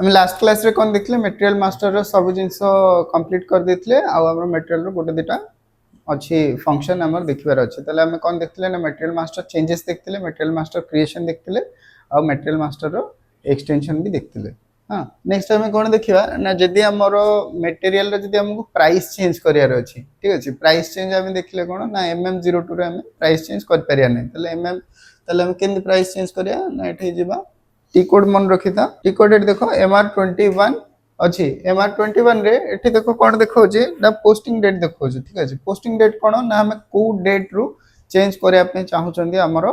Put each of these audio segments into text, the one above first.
हम last class रे कौन देखले मटेरियल मास्टर रो सब जिंस कंप्लीट कर देथिले आ हमर मटेरियल रो गोटे दिटा अच्छी फंक्शन हमर देखिबार अछि तले हम कौन देखथिले ना मटेरियल मास्टर चेंजेस देखथिले मटेरियल मास्टर क्रिएशन देखथिले आ मटेरियल मास्टर रो एक्सटेंशन भी देखथिले। हां नेक्स्ट हम कौन देखिबा ना जदी हमर मटेरियल रो जदी हमको प्राइस चेंज करियार अछि ठीक अछि प्राइस चेंज हम देखले कोन ना MM02 रे हम प्राइस चेंज कर परिया नै तले तले हम केन प्राइस चेंज करिया ना एठी जिबा टी कोड मन रखी था टी कोड एट देखो MR21 अच्छी MR21 रे एठी देखो कौन देखो जे ना पोस्टिंग डेट देखो जे ठीक अछि पोस्टिंग डेट कोन ना हम को डेट रु चेंज करिया पे चाहू चंदी हमरो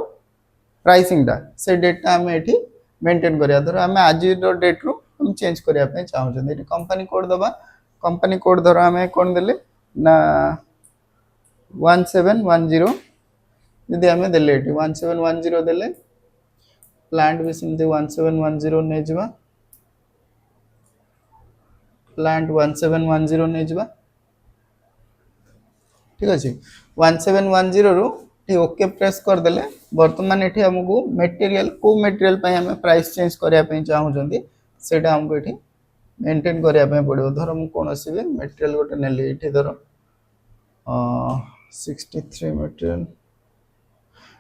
प्राइसिंग दा से डेट ता हम एठी मेंटेन करिया धर हम आज रो डेट रु हम चेंज करिया पे चाहू चंदी एठी कंपनी कोड दबा कंपनी कोड धर हम कोन देले ना 1710 यदि हम देले एठी 1710 देले प्लांट भी सिमते 1710 नै जबा प्लांट 1710 नै जबा ठीक अछि 1710 रु ठी ओके प्रेस कर देले वर्तमान एठी हमकु मटेरियल को मटेरियल पय हम प्राइस चेंज करिया पय चाहू जंदी सेटा हमकु एठी मेंटेन करिया पय पड़िबो धर हम कोनोसी भी मटेरियल गोटे नेली एठी धर 63 मटेरियल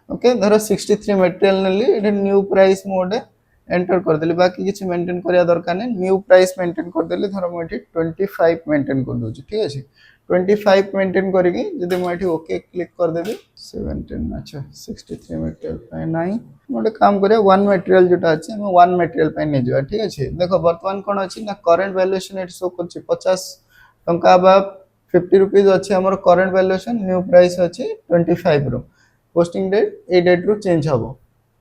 ओके धर 63 मटेरियल नेली एठी न्यू प्राइस मोड एंटर कर देली बाकी किछि मेंटेन करिया दरकार नै न्यू प्राइस मेंटेन कर देली धर म एठी 25 मेंटेन कर दोछि ठीक अछि 25 मेंटेन करिकि जदि म एठी ओके क्लिक कर देबी 17 अच्छा 63 मटेरियल पय नाही मोटे काम करिया वन मटेरियल जोटा अछि हम वन मटेरियल पय नै जबा ठीक अछि देखो वर्तमान कोन अछि ना करंट वैल्यूएशन एठी शो करछि 50 टंका बा 50 रुपीस अछि हमर करंट वैल्यूएशन न्यू प्राइस अछि 25 रो पोस्टिंग डेट ए डेट रो चेंज हबो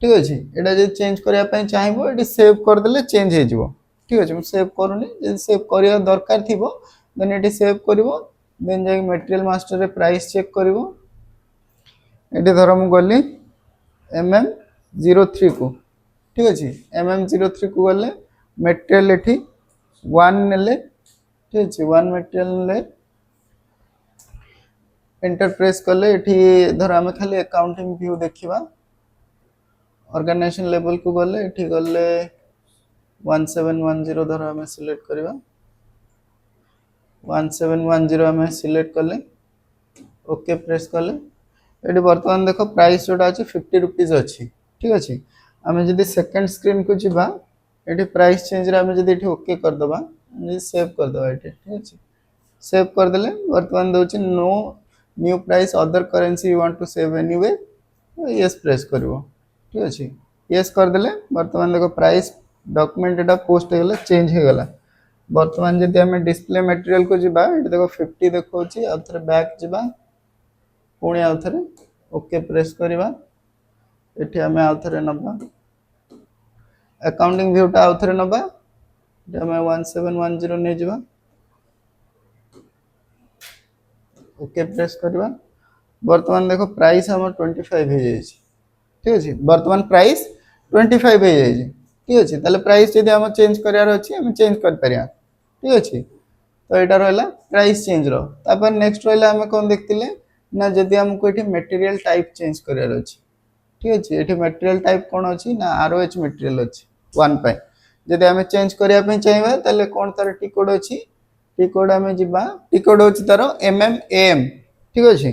ठीक अछि एटा जे चेंज करिया पय चाहिबो एटी सेव कर देले चेंज हे जिवो ठीक अछि हम सेव करूनी जे सेव करिया दरकार थिबो देन एटी सेव करिवो देन जे मटेरियल मास्टर रे प्राइस चेक करिवो एटी धर हम गली MM03 को ठीक अछि MM03 को गले मटेरियल एठी 1 नेले ठीक अछि 1 मटेरियल ले एंटर प्रेस करले एठी धर हम खाली अकाउंटिंग व्यू देखिबा ऑर्गेनाइजेशन लेवल को गले एठी गले 1710 धर हम सिलेक्ट करबा 1710 हम सिलेक्ट करले ओके प्रेस करले एठी वर्तमान देखो प्राइस जोटा अछि 50 रुपीस अछि ठीक अछि हम जदी सेकंड स्क्रीन को जिबा एठी प्राइस चेंज रे हम जदी एठी ओके कर दबा जे सेव कर दबा एठी ठीक अछि सेव कर देले वर्तमान दोछि no new price other currency you want to save anyway yes press करबो ठीक अछि यस कर देले वर्तमान देखो प्राइस डॉक्यूमेंट एटा पोस्ट हे गेला चेंज हे गेला वर्तमान जदी हम डिस्प्ले मटेरियल को जिबा एटा देखो 50 देखौछि आ थरे बैक जिबा पुणी आ थरे ओके प्रेस करबा एठी हम आ थरे नबा अकाउंटिंग व्यू टा आ थरे नबा एटा हम 1710 नै जिबा ओके प्रेस करबा वर्तमान देखो प्राइस हमर 25 हे जाय छै ठीक अछि वर्तमान प्राइस 25 हे जाय छै ठीक अछि तले प्राइस जदी हम चेंज करियार अछि हम चेंज कर परिया ठीक अछि तो एटा रहला प्राइस चेंज रो तापर नेक्स्ट रहला हम कोन देखतिले ना जदी हमको एठी मटेरियल टाइप चेंज करियार अछि ठीक अछि एठी मटेरियल टाइप कोन अछि ना ROH मटेरियल अछि 1 पय जदी हम चेंज करिया पे चाहिबा तले कोन तार टी कोड अछि टी कोड हम जिबा टी कोड अछि तार MM ठीक अछि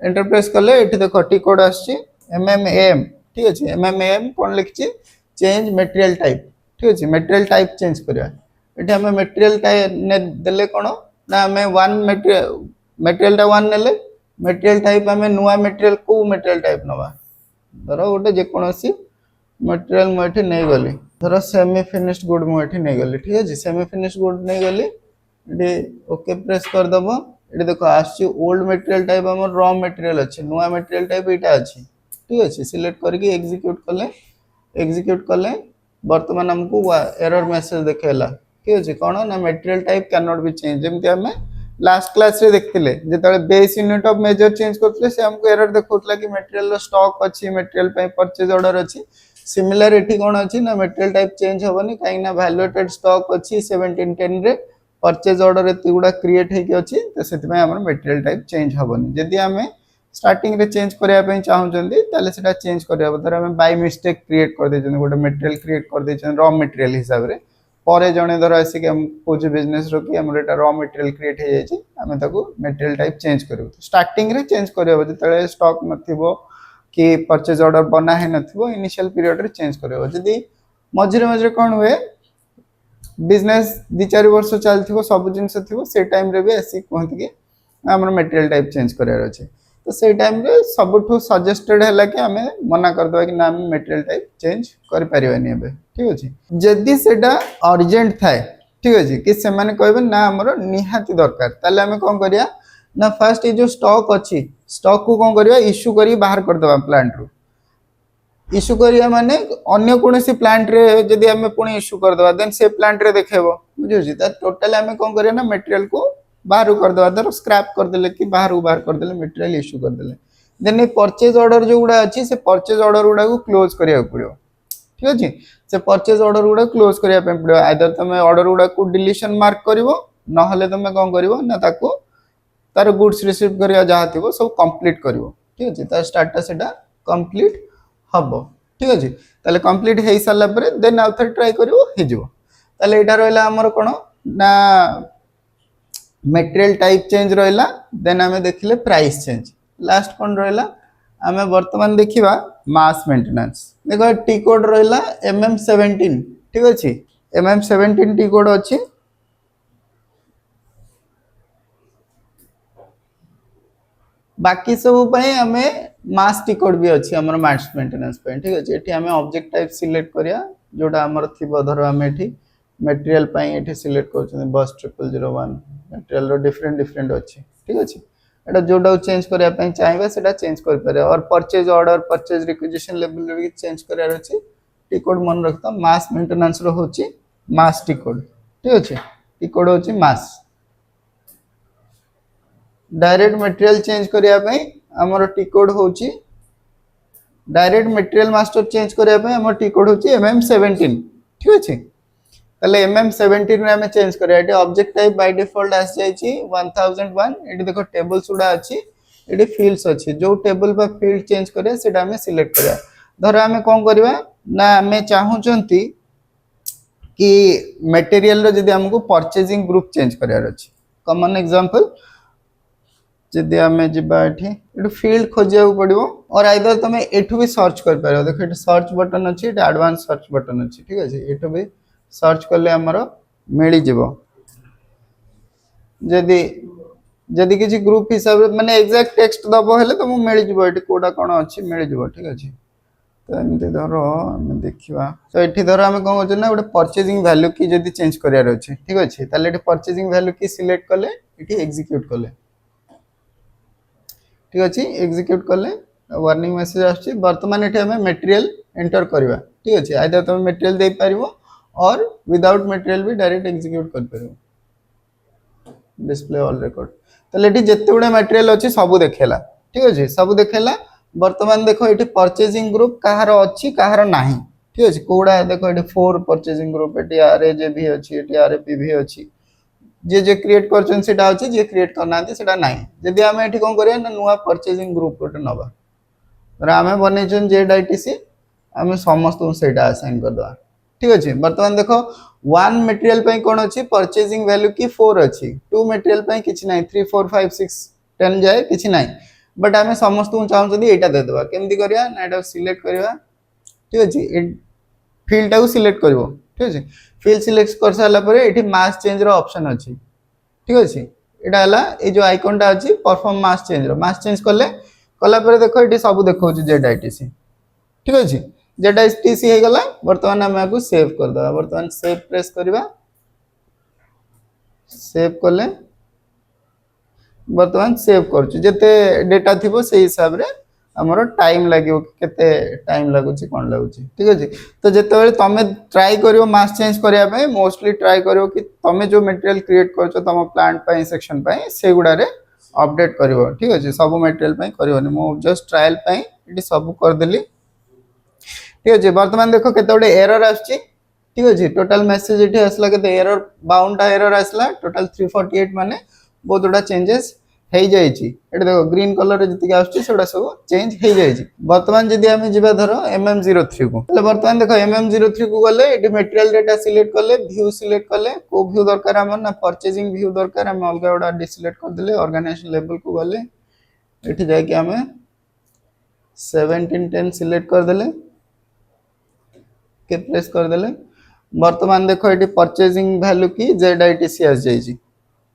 एंटर प्रेस करले एठी देखो टी कोड आछि MM ठीक अछि MM कोन लिखछि चेंज मटेरियल टाइप ठीक अछि मटेरियल टाइप चेंज करिया एठी हम मटेरियल टाइप ने देले कोन ना हम 1 मटेरियल टा 1 नेले मटेरियल टाइप हम नुवा मटेरियल को मटेरियल टाइप नबा धरो गोटे जे कोनोसी मटेरियल म एठी नै गली धरो सेमी फिनिश्ड गुड म एठी नै गली ठीक अछि सेमी फिनिश्ड गुड नै गली एठी ओके प्रेस कर दबो एठी देखो आछि ओल्ड मटेरियल टाइप हमर रॉ मटेरियल अछि नुवा मटेरियल टाइप एटा अछि ठीक अछि सिलेक्ट करके एग्जीक्यूट कले वर्तमान हमको एरर मैसेज देखेला ठीक अछि कोन ना material type can not be change जेमति हमें लास्ट क्लास रे देखतिले जेतले base unit of measure change करतले से हमको एरर देखौतला कि मटेरियल रो स्टॉक अछि मटेरियल पे परचेज ऑर्डर अछि सिमिलर एठी कोन अछि ना मटेरियल टाइप चेंज होबनी काई ना वैल्यूएटेड स्टॉक अछि 1710 रे परचेज ऑर्डर एति गुडा क्रिएट हे के अछि त सेति में हमर मटेरियल टाइप चेंज होबनी जदी हमें स्टार्टिंग रे चेंज करिया पे चाहू जंदी ताले सेटा चेंज करिया बदर हम बाय मिस्टेक क्रिएट कर दे जने गोटे मटेरियल क्रिएट कर दे रॉ मटेरियल हिसाब रे परे जणे धर आसिक हम पूछ बिजनेस रो कि हमर एटा रॉ मटेरियल क्रिएट हे जाय आमे ताको मटेरियल टाइप चेंज करू स्टार्टिंग रे चेंज करबो जतले स्टॉक नथिबो कि परचेज ऑर्डर बना है नथिबो इनिशियल पीरियड रे चेंज करबो जदी मझिरे मझिरे कोन हुए बिजनेस 2-4 वर्ष चलथिबो सब जिंस थिबो से टाइम रे भी आसी कहंती कि हमर मटेरियल टाइप चेंज करार अछि तो से टाइम रे सबठु सजेस्टेड हैला कि हमें मना कर दवा कि ना हम मटेरियल टाइप चेंज कर परिबानी एबे ठीक अछि जदी सेटा अर्जेंट थाए ठीक अछि कि से माने कहबे ना हमर निहाती दरकार ताले हमें कोन करिया ना फर्स्ट ये जो स्टॉक अछि स्टॉक को कोन करिया इश्यू करी बाहर कर दवा प्लांट रो इश्यू करिया माने अन्य कोनोसी प्लांट रे जदी हमें पुणी इश्यू कर दवा देन से प्लांट रे देखेबो बुझियो जी त टोटल हमें कोन करिया ना मटेरियल को बाहर कर दवा धर स्क्रैप कर देले कि बाहर कर देले मटेरियल इश्यू कर देले देन ये परचेज ऑर्डर जो गुडा अछि से परचेज ऑर्डर गुडा को क्लोज करिया पड़ियो ठीक अछि से परचेज ऑर्डर गुडा क्लोज करिया पे पड़ियो आइदर तमे ऑर्डर गुडा को डिलीशन मार्क करिवो न हले तमे कोन करिवो ना ताको तार गुड्स रिसीव करिया जहा थिबो सब कंप्लीट करिवो ठीक अछि तार स्टाटस एटा कंप्लीट हबो ठीक अछि ताले कंप्लीट हेई साला परे देन आउथर ट्राई करिवो हे जिवो ताले एटा रहला हमर कोन ना मटेरियल टाइप चेंज रहिला देन हमें देखिले प्राइस चेंज लास्ट कोन रहिला हमें वर्तमान देखिबा मास मेंटेनेंस देखो टी कोड रहिला MM17 ठीक अछि MM17 टी कोड अछि बाकी सब पई हमें मास टी कोड भी अछि हमर मास मेंटेनेंस पे ठीक अछि एठी हमें ऑब्जेक्ट टाइप सिलेक्ट करिया जोटा हमर थिबो धरो हमें एठी मटेरियल पई एठी सिलेक्ट करछन बस 0001 मटेरियल रो डिफरेंट अछि ठीक अछि एटा जोटा चेंज करिया पई चाहेबा सेटा चेंज कर पारे और purchase order purchase requisition level रे भी चेंज करिया अछि टी कोड मन रखता मास मेंटेनेंस रो होछि मास टी कोड ठीक अछि टी कोड होछि मास डायरेक्ट मटेरियल चेंज करिया पई हमर टी कोड होछि डायरेक्ट मटेरियल मास्टर चेंज करिया पई हमर टी कोड होछि MM17 ठीक अछि तले MM17 रे हमें चेंज करिया एटी ऑब्जेक्ट टाइप बाय डिफॉल्ट आस जाय छी 1001 एटी देखो टेबल सुडा अछि एटी फील्ड्स अछि जो टेबल पर फील्ड चेंज करे सेटा हमें सिलेक्ट करिया धर हमें कोन करबा ना हमें चाहू चंती कि मटेरियल रो जदी हमको परचेजिंग ग्रुप चेंज करिया अछि कॉमन एग्जांपल जदी हमें जिबा एठी एटी फील्ड खोजिया पड़िबो और आइदर तमे एठु भी सर्च कर पारो देखो एटी सर्च बटन अछि एटी एडवांस सर्च बटन अछि ठीक अछि एठु भी सर्च करले हमरो मिली जिवो जदी जदी किछि ग्रुप हिसाब माने एग्जैक्ट टेक्स्ट दबो हेले तो मिली जिवो एटी कोडा कोन अछि मिली जिवो ठीक अछि तो एमती धरो हम देखिबा तो एठी धरो हम कोन होछ ना गोटे परचेजिंग वैल्यू की जदी चेंज करिया अछि ठीक अछि ताले एठी परचेजिंग वैल्यू की सिलेक्ट करले एठी एग्जीक्यूट करले ठीक अछि एग्जीक्यूट करले वार्निंग मैसेज आछि वर्तमान एठी हमें मटेरियल एंटर करबा ठीक अछि आइदर तुम मटेरियल दे पारिबो और विदाउट मटेरियल भी डायरेक्ट एग्जीक्यूट कर पारिबो डिस्प्ले ऑल रिकॉर्ड तले एठी जत्ते गुडे मटेरियल अछि सब देखेला ठीक अछि सब देखेला वर्तमान देखो एठी परचेजिंग ग्रुप कहार अछि कहार नाही ठीक अछि कोडा देखो एठी 4 परचेजिंग ग्रुप एठी आरएजे भी अछि एठी आरएपी भी अछि जे क्रिएट करछन सेटा अछि जे क्रिएट करनांती सेटा नाही जदी हम एठी कोन करिया ना नुवा परचेजिंग ग्रुप कोटे नबा तर हमें बनेछन जेडआईटीसी हमें समस्त सेटा असाइन कर दवा ठीक अछि वर्तमान देखो 1 मटेरियल पई कोन अछि परचेजिंग वैल्यू की 4 अछि 2 मटेरियल पई किछि नाही 3 4 5 6 10 जाय किछि नाही बट हमें समस्त चाहू जदी एटा दे देबा केमदी करिया ना एटा सिलेक्ट करिया ठीक अछि फील्ड टा को सिलेक्ट करबो ठीक अछि फील्ड सिलेक्ट कर साला परे एठी मास चेंज रो ऑप्शन अछि ठीक अछि एटा हला ए जो आइकन टा अछि परफॉर्म मास चेंज रो मास चेंज करले कला परे देखो एठी सब देखौ छी जेडआईटीसी ठीक अछि जेडआईटीसी हे गला वर्तमान हम आकु सेव कर दबा वर्तमान सेव प्रेस करबा सेव करले वर्तमान सेव करछु जते डेटा थिबो से हिसाब रे हमरो टाइम लागियो केते टाइम लागुची कोन लागुची ठीक अछि तो जते बेले तमे ट्राई करियो मास चेंज करिया पय मोस्टली ट्राई करियो कि तमे जो मटेरियल क्रिएट करछो तम प्लांट पय सेक्शन पय से गुडा रे अपडेट करिवो ठीक अछि सब मटेरियल पय करिवोनी मो जस्ट ट्रायल पय इटी सब कर देली ठीक अछि वर्तमान देखो केते बडे एरर आछी ठीक अछि टोटल मेसेज इटी असला केते एरर 52 टा एरर असला टोटल 348 माने बहुत बडा चेंजेस हेई जाइछि एटा देखो ग्रीन कलर रे जति आछी सेडा सब चेंज हेई जाइछि वर्तमान जदि हम जिबा धरो MM03 को तले वर्तमान देखो MM03 को गले एटी मटेरियल डेटा सिलेक्ट करले व्यू सिलेक्ट करले को व्यू दरकार हमर ना परचेजिंग व्यू दरकार हम अलगा ओडा डिसिलेक्ट कर देले ऑर्गेनाइजेशन लेवल को गले एठी जाय कि हमें 1710 सिलेक्ट कर देले के प्रेस कर देले वर्तमान देखो एटी परचेजिंग वैल्यू की ZITC आ जाइछि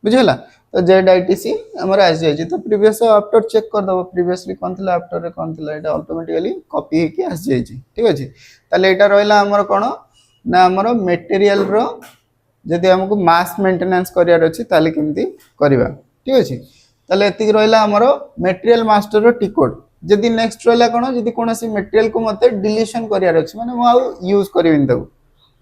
बुझला तो ZITC हमर आ जाइछि तो प्रीवियस आफ्टर चेक कर दबो प्रीवियसली कोन थिला आफ्टर रे कोन थिला एटा ऑटोमेटिकली कॉपी हेकि आ जाइछि ठीक अछि ताले एटा रहला हमर कोन ना हमर मटेरियल रो जदि हमको मास मेंटेनेंस करियार अछि ताले केमती करबा ठीक अछि ताले एति रहला हमर material master rho T code जदि नेक्स्ट रहला कोन जदि कोनसी मटेरियल को मते डिलीशन करियार अछि माने मो आ यूज करिविन दबो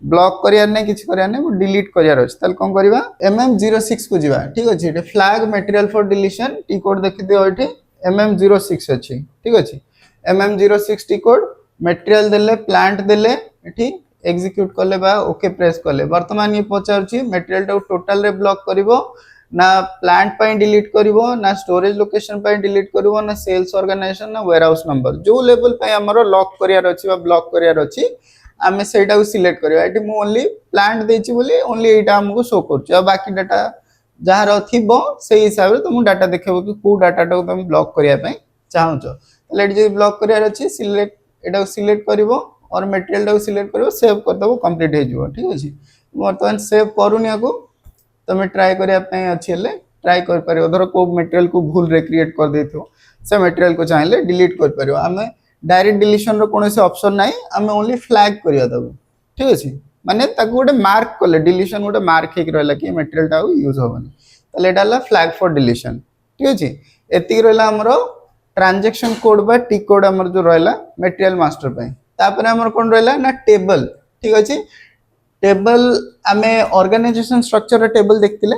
ब्लॉक करियार नै किछ करियार नै डिलीट करियार अछि ताल कोन करबा MM06 को जिबा ठीक अछि एटे flag material for deletion T code देखि दियो एठी MM06 अछि ठीक अछि MM06 टी कोड मटेरियल देले प्लांट देले एठी एग्जीक्यूट करले बा ओके प्रेस करले वर्तमान ये पचार छी मटेरियल टा टोटल रे ब्लॉक करिवो ना प्लांट पय डिलीट करिवो ना स्टोरेज लोकेशन पय डिलीट करिवो ना सेल्स ऑर्गेनाइजेशन ना वेयरहाउस नंबर जो लेवल पय हमरो लॉक करियार अछि बा ब्लॉक करियार अछि आमे सेटा को सिलेक्ट करबा एटी मु ओनली प्लांट देछि बोली ओनली एटा हमको शो करछ आ बाकी डाटा जहार थिबो सेही हिसाब रे तुम डाटा देखबो कि को डाटा टा तुम ब्लॉक करिया पय चाहौ छ तले एटी जे ब्लॉक करियार अछि सिलेक्ट एटा को सिलेक्ट करिवो और मटेरियल टा को सिलेक्ट करिवो सेव कर दबो कंप्लीट हे जिवो ठीक अछि वर्तमान सेव करूनिया को तमे ट्राई करिया पय अछि ले ट्राई कर परियो धरो को मटेरियल को भूल रे क्रिएट कर देथियो से मटेरियल को चाहिले डिलीट कर परियो आमे डायरेक्ट डिलीशन रो कोनोसी ऑप्शन नाही आमे ओनली फ्लैग करिया दबो ठीक अछि माने ताको गोटे मार्क करले डिलीशन गोटे मार्क हेक रहला कि मटेरियल टा यूज होबनी तले डाला फ्लैग फॉर डिलीशन ठीक अछि एति रहला हमरो ट्रांजैक्शन कोड बा टी कोड हमर जो रहला मटेरियल मास्टर पय तापर हमर कोन रहला ना टेबल ठीक अछि टेबल आमे ऑर्गेनाइजेशन स्ट्रक्चर टेबल देखतिले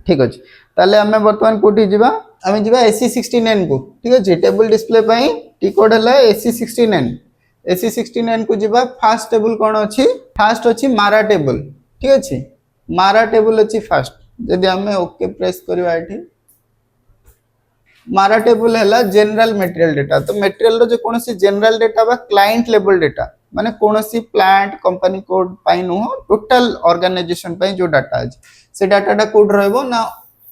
ठीक अछि ताले आमे वर्तमान कोठी जिबा आमे जिबा AC69 को ठीक अछि टेबल डिस्प्ले पय टी कोड हला AC69 को जिबा फर्स्ट टेबल कोन अछि फर्स्ट अछि मारा टेबल ठीक अछि मारा टेबल अछि फर्स्ट जदि आमे ओके प्रेस करबा एठी मारा टेबल हला जनरल मटेरियल डेटा तो मटेरियल रो जे कोनसी जनरल डेटा बा क्लाइंट लेवल डेटा माने कोनसी प्लांट कंपनी कोड पाई नो टोटल ऑर्गेनाइजेशन पाई जो डाटा अछि से डाटा कोड रहबो ना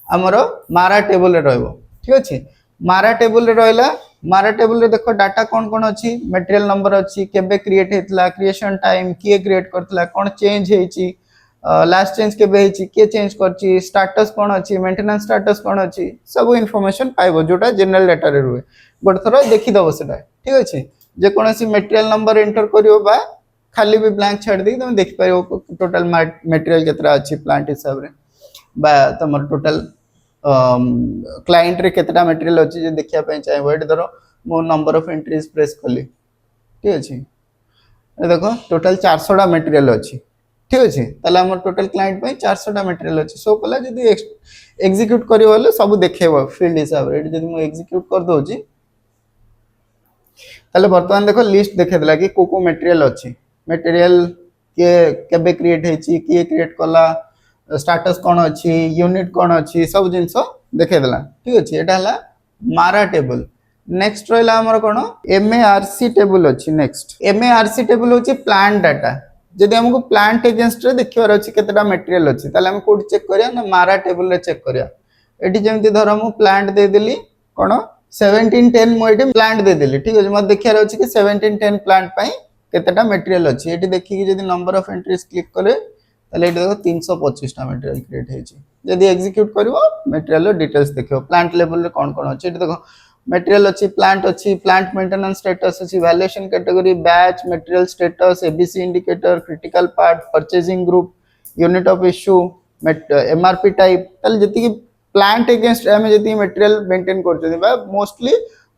हमरो मारा टेबल रे रहबो ठीक अछि मारा टेबल रे रहला मारा टेबल रे देखो डाटा कोन कोन अछि मटेरियल नंबर अछि केबे क्रिएट हेतला क्रिएशन टाइम किए क्रिएट करतला कोन चेंज हेछि लास्ट चेंज केबे हेछि के चेंज करछि स्टेटस कोन अछि मेंटेनेंस स्टेटस कोन अछि सब इन्फॉर्मेशन पाइबो जोटा जनरल डाटा रे रुए गोटे थरो देखि दबो सेटा ठीक अछि जे कोनसी मटेरियल नंबर एंटर करियो बा खाली भी ब्लैंक छाड़ दे तुम देख पाइबो टोटल मटेरियल केतरा अछि प्लांट हिसाब रे बा तमर टोटल क्लाइंट रे केतरा मटेरियल अछि जे देखिया पय चाहे वेट धरो मो नंबर ऑफ एंट्रीज प्रेस करली ठीक अछि ए देखो टोटल 400 टा मटेरियल अछि ठीक अछि तले हमर टोटल क्लाइंट पय 400 टा मटेरियल अछि सो पला जदी एग्जीक्यूट करियो बोले सब देखेबो फील्ड हिसाब रे जदी मो एग्जीक्यूट कर दोजी तले वर्तमान देखो लिस्ट देखे देला कि को मटेरियल अछि मटेरियल के केबे क्रिएट हेछि के क्रिएट कला स्टेटस कोन अछि यूनिट कोन अछि सब जिंसो देखे देला ठीक अछि एटा हला मारा टेबल नेक्स्ट रहला हमर कोन MARC टेबल अछि नेक्स्ट MARC टेबल होछि प्लांट डाटा जदी हमको प्लांट अगेंस्ट रे देखिवार अछि केतटा मटेरियल अछि ताले हम कोड चेक करिया ना मारा टेबल रे चेक करिया एठी जेमति धर हम प्लांट दे देली कोन 1710 मो एठी प्लांट दे देली ठीक अछि म देखियार अछि कि 1710 प्लांट पई केतटा मटेरियल अछि एठी देखि कि जदी नंबर ऑफ एंट्रीज क्लिक करे ताले एठी देखो 325 टा मटेरियल क्रिएट हेछि जदी एग्जीक्यूट करिवो मटेरियल रो डिटेल्स देखियो प्लांट लेवल रे कोन कोन अछि एठी देखो मटेरियल अछि प्लांट मेंटेनेंस स्टेटस अछि valuation category batch material status ABC indicator critical part purchasing group unit of issue MRP type ताले जति कि प्लांट अगेंस्ट हमें जति मटेरियल मेंटेन करछथि बा मोस्टली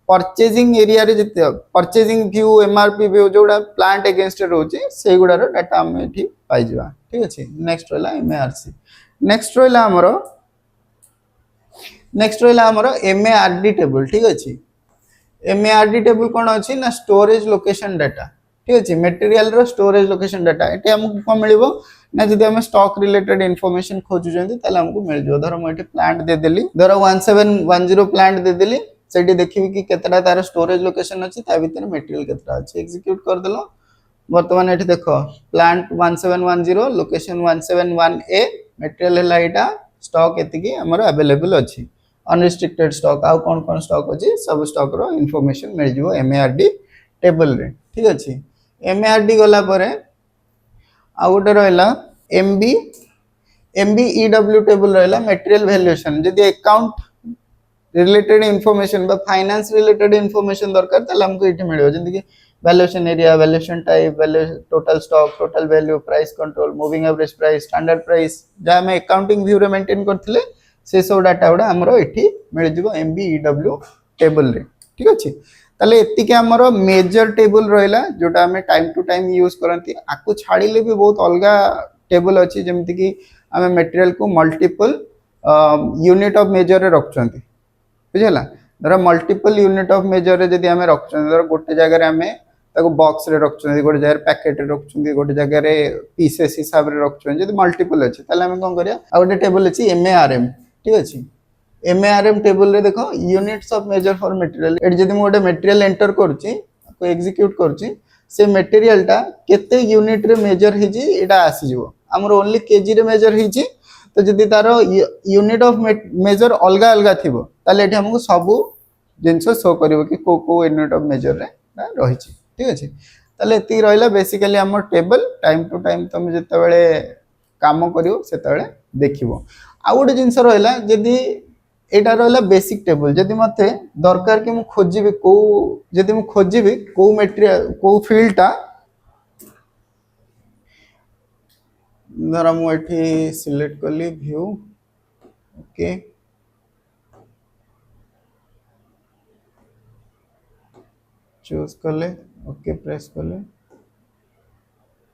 परचेजिंग एरिया रे जति परचेजिंग व्यू एमआरपी व्यू जोडा प्लांट अगेंस्ट रहउछि सेही गुडा रो डाटा हम एठी पाइ जिवा ठीक अछि नेक्स्ट रहला एमआरसी नेक्स्ट रहला हमरो MARD टेबल ठीक अछि MARD टेबल कोन अछि ना स्टोरेज लोकेशन डाटा ठीक अछि मटेरियल रो स्टोरेज लोकेशन डाटा एटे हमको कोन मिलिबो ना जदि आम स्टॉक रिलेटेड इनफॉरमेशन खोजुचंती ताले हमको मिल जो धर मैं प्लांट दे देली धर 1710 प्लांट दे देली सेठी देखिबी कि केतरा तार स्टोरेज लोकेशन अछि ता भीतर मटेरियल केतरा अछि एग्जीक्यूट कर देलो वर्तमान एठी देखो प्लांट 1710 लोकेशन 171A मटेरियल हला एटा स्टॉक एतिकी हमर अवेलेबल अछि अनरिस्ट्रिक्टेड स्टॉक आउ कोन स्टॉक अछि सब स्टॉक रो इनफॉरमेशन मिल जिवो एमएआरडी टेबल रे ठीक अछि एमएआरडी गला परे आ गोटे रहा एमबी ईडब्ल्यू टेबल रहा मटेरियल वैल्यूएशन जदि अकाउंट रिलेटेड इनफॉरमेशन बा फाइनेंस रिलेटेड इनफॉरमेशन दरकार ताले हमको एठी मिलियो जंती कि valuation area valuation type value total stock total value price control moving average price standard price जा हम अकाउंटिंग व्यू रे मेंटेन करथिले से सब डाटा गुडा हमरो एठी मिल जिवो एमबी ईडब्ल्यू टेबल रे ठीक अछि ताले एतिके हमरो मेजर टेबल रहला जोटा हमें टाइम टू टाइम यूज करंती आकु छाड़ीले भी बहुत अलगा टेबल अछि जेमति कि हमें मटेरियल को मल्टीपल यूनिट ऑफ मेजर रे रखचंती बुझला धर मल्टीपल यूनिट ऑफ मेजर रे जदी हमें रखचंती धर गोटे जगह रे हमें ताको बॉक्स रे रखचंती गोटे जगह पैकेट रे रखचंती गोटे जगह रे पीसेस हिसाब रे रखचंती जदी मल्टीपल अछि ताले हमें कोन करिया आ गोटे टेबल अछि एमएआरएम ठीक अछि एमएआरएम टेबल रे देखो units of measure for material एट जदी मो गोटे मटेरियल एंटर करछि को एग्जीक्यूट करछि से मटेरियल टा केते यूनिट रे मेजर हिजी एटा आसी जिवो हमर ओनली केजी रे मेजर हिजी तो जदी तारो यूनिट ऑफ मेजर अलगा अलगा थिबो ताले एठी हमको सब जिंसो शो करिवो कि को यूनिट ऑफ मेजर रे रहिछि ठीक अछि ताले एति रहला बेसिकली हमर टेबल टाइम टू टाइम तुम जते बेले काम करिवो सेते बेले देखिवो आ गोटे जिंस रहला जदी एटा रहला बेसिक टेबल जदी मते दरकार कि मु खोजिबे को जदी मु खोजिबे को मटेरियल को फील्ड टा धर मु एठी सिलेक्ट करली व्यू ओके चूज करले ओके प्रेस करले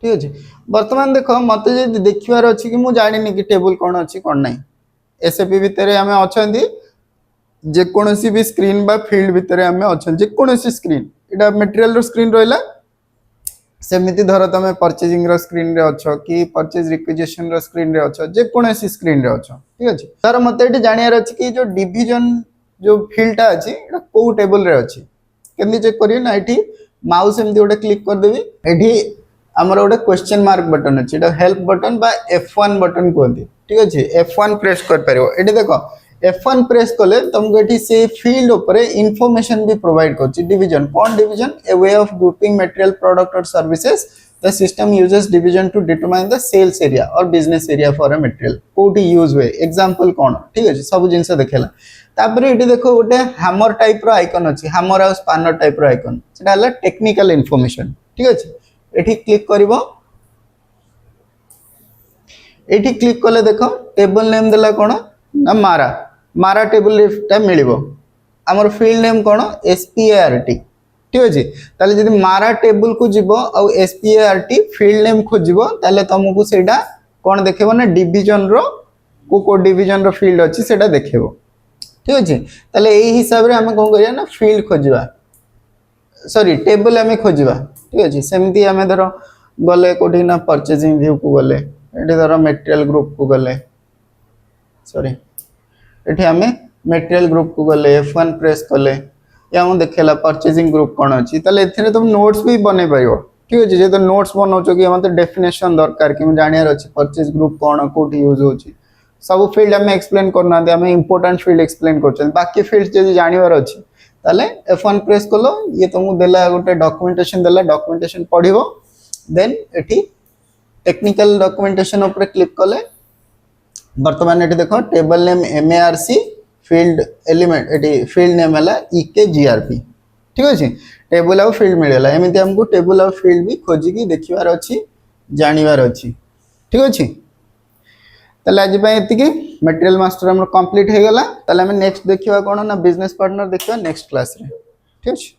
ठीक अछि वर्तमान देखो मते जे देखिवार अछि कि मु जानिनी कि टेबल कोन अछि कोन नै एसएपी भितरे हमें अछंती जे कोनोसी भी स्क्रीन बा फील्ड भितरे हमें अछन जे कोनोसी स्क्रीन एटा मटेरियल रो स्क्रीन रहला सेमिति धर तमे परचेजिंग रो स्क्रीन रे अछो कि परचेज रिक्विजिशन रो स्क्रीन रे अछो जे कोनोसी स्क्रीन रे अछो ठीक अछि तार मते एटी जानियार अछि कि जो डिवीजन जो फील्ड टा अछि एटा को टेबल रे अछि केमि चेक करियो ना एटी माउस एमति ओटे क्लिक कर देबी एटी हमर ओटे क्वेश्चन मार्क बटन अछि एटा हेल्प बटन बा F1 बटन कोंती ठीक अछि F1 प्रेस कर परियो एटी देखो F1 प्रेस कले तुमको एटी से फील्ड ऊपर इंफॉर्मेशन भी प्रोवाइड करछि डिवीजन कौन division a way of grouping material product और services the system uses division to determine the sales area और business area for a material कोठी यूज हुए एग्जांपल कोन ठीक अछि सब जिंस देखेला तापरे एटी देखो गोटे हैमर टाइप रो आइकन अछि हैमर और स्पैनर टाइप रो आइकन सेटा हला टेक्निकल इंफॉर्मेशन ठीक अछि एटी क्लिक करिवो एटी क्लिक कले देखो टेबल नेम देला कोन ना मारा टेबल लिफ्ट मिलिबो हमर फील्ड नेम कोन SPART ठीक अछि ताले जदी मारा टेबल को जिवो आ SPART फील्ड नेम खोजिबो ताले तुमको सेटा कोन देखेबो ना डिवीजन रो को डिवीजन रो फील्ड अछि सेटा देखेबो ठीक अछि ताले एही हिसाब रे हम कोन करिया ना फील्ड खोजिबा सॉरी टेबल हमें खोजिबा ठीक अछि सेमती हमें धरो गले कोठी ना परचेजिंग व्यू को गले एठी धरो मटेरियल ग्रुप को गले सॉरी एठी हमें मटेरियल ग्रुप को गले F1 प्रेस कले या हम देखेला परचेजिंग ग्रुप कोन अछि ताले एथिरे तुम नोट्स भी बने पाइबो ठीक अछि जे तो नोट्स बनाउछो कि हमते डेफिनेशन दरकार कि हम जानियार अछि परचेज ग्रुप कोन कोठी यूज होछि सब फील्ड हमें एक्सप्लेन करना दे हमें इंपोर्टेंट फील्ड एक्सप्लेन करछन बाकी फील्ड जे जानिवार अछि ताले F1 प्रेस कलो ये तुमको देला गोटे डॉक्यूमेंटेशन देला डॉक्यूमेंटेशन पढिबो देन एठी टेक्निकल डॉक्यूमेंटेशन ऊपर क्लिक कले वर्तमान एटी देखो table name MARC field element eighty field name हला EKGRP ठीक अछि टेबल और फील्ड मिलेला एमिति हमको टेबल और फील्ड भी खोजी की देखिवार अछि जानिवार अछि ठीक अछि ताले आज पय एति की मटेरियल मास्टर हमर कंप्लीट हे गला ताले हम नेक्स्ट देखिवा कोन ना बिजनेस पार्टनर देखिवा नेक्स्ट क्लास रे ठीक अछि।